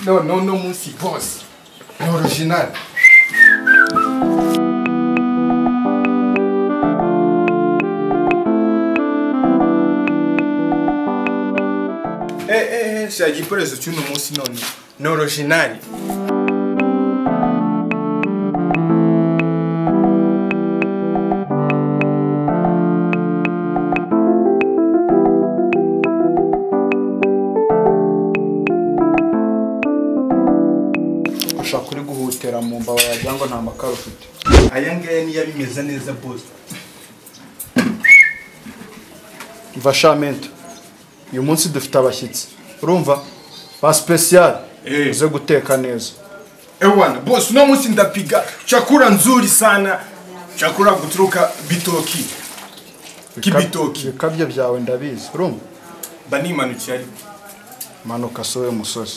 no munsi boss. Ni original. Sha igikoresho cy'uno munsi none. Ni original. Ushaka kuri guhutera mu mbawa yagira ngo nta makaro ufite. Aya ngaya niyo bimeze neza boss. Vashamente. Uyu munsi dufite abashyitsi. Urumva? Ba special. Uze guteka neza. Ewana boss no munsi ndapiga chakula nzuri sana. Chakula kuturuka Bitoki. Kibitoki. Bikabye byawe ndabizi. Urumva? Bani manuki ari. Manuka sowe musozi.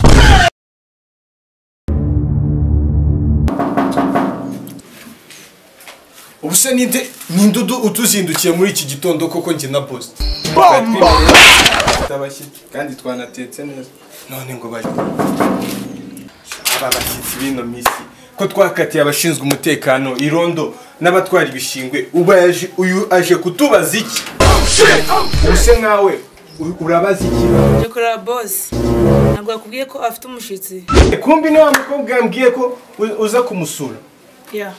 Ubuse nindudu utuzindukiye muri iki gitondo koko nje na boss. Bomba. Tabashiki kandi twanatetse neza. None ngo bari. Abashyitsi bino misi ko twakatiye abashinzwe umutekano irondo n'abatwara ibishingwe uyu aje kutubaza iki? Ubuse nkawe urabaza iki? Jekora boss. Ntabwo yakubwiye ko afite umushitsi. Kumbi ni wa mukobwa yambwiye ko uza kumusura. Yeah.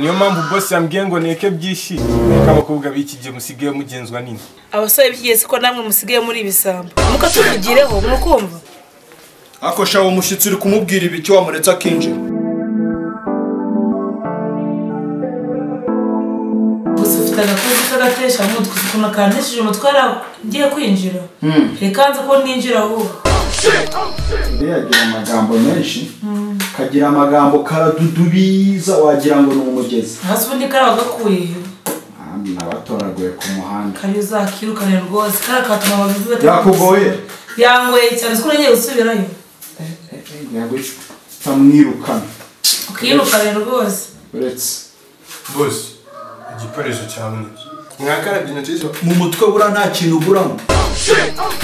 Niyo mpamvu boss yambwiye ngo neke byishi n'abakobwa biki gihe musigaye mugenzwa nini. Abasore bikigeze ko namwe musigaye muri ibisamba. Mukatuvugireho mukumva. Ako shawo mushitsi uri kumubwira ibiki wamuretse akinjira. Ufite agakozi kagatesha umutwe ukuna kanteshije umutwara ngiye kwinjira. Rekanze ko ninjira aho. Yagira amagambo menshi. Kagira amagambo karadudubiza wagira ngo ni umugezi. Hasubundi karagakuye. Nabatoraguye ku muhanda. Kayuza kirukane rwose karakatuma babivuga. Yakugoye. Yangoye cyane ko ngiye gusubirayo. Yagoye tamwirukana. Ukirukane rwose. Uretse boss igikoresho cyawe mwakarabye nacyo mu mutwe bura nta kintu buramo.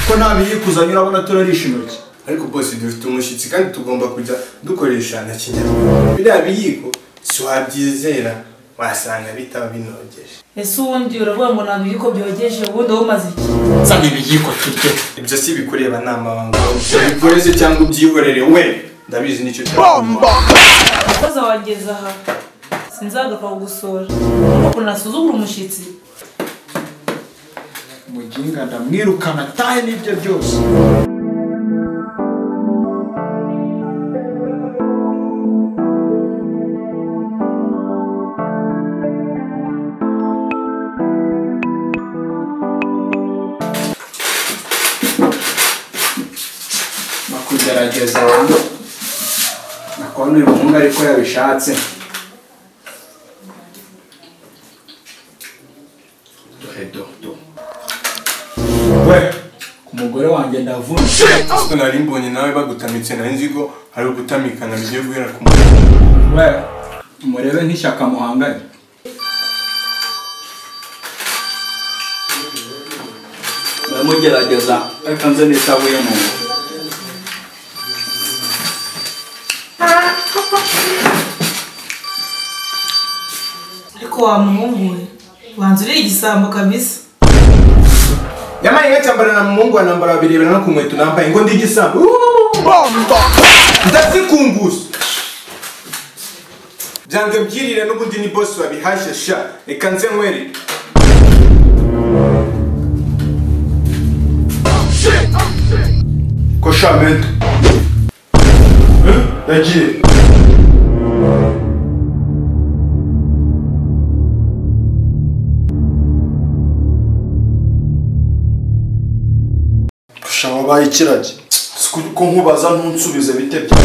Ko nabiyikuzanye urabona turarisha intoki. Ariko boss dufite umushitsi kandi tugomba kujya dukoresha na kinyarwanda. Biriya biyiko si wabyizera wasanga bitaba binogeje. Ese ubundi uravuga ngo ntabwo ibiyiko byogeje ubundi womaze iki? Sanga ibiyiko turye. Ibyo si bikureba namabanga. Bikoreze cyangwa ubyihorere we. Ndabizi nicyo cyangwa. Akoza wageza aha. Sinzagaruka kugusora. Nuko nasuzugura umushitsi. Muginga ndamwirukana tahe n'ibyo byose. Makugerageza wangu. Nakona uyu muhungu ariko yabishatse. We, kumugore wanjye ndavuna. Siko nari mbonye nawe bagutamitse na inzigo hari ugutamikana bigiye guhera ku we, murebe nk'ishyaka muhanganye. Ndamugerageza reka nze nitabuye mu. Ariko wa muhungu we wanze uri igisambo kabisa. Yamaye ngacambara na muhungu anambara birebera no kumwetu nambaye ngo ndi igisambo. Bomba. Ndazikunguza. Byange byirire n'ubundi ni boss wabihashe sha. Reka nze nkwere. Koshamento. Yagiye. Shawa bayikirage. Ko nkubaza ntunsubize bite bya.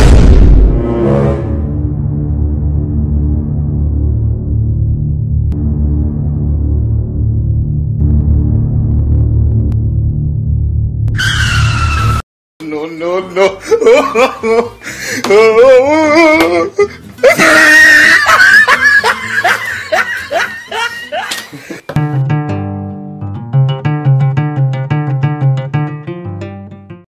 No.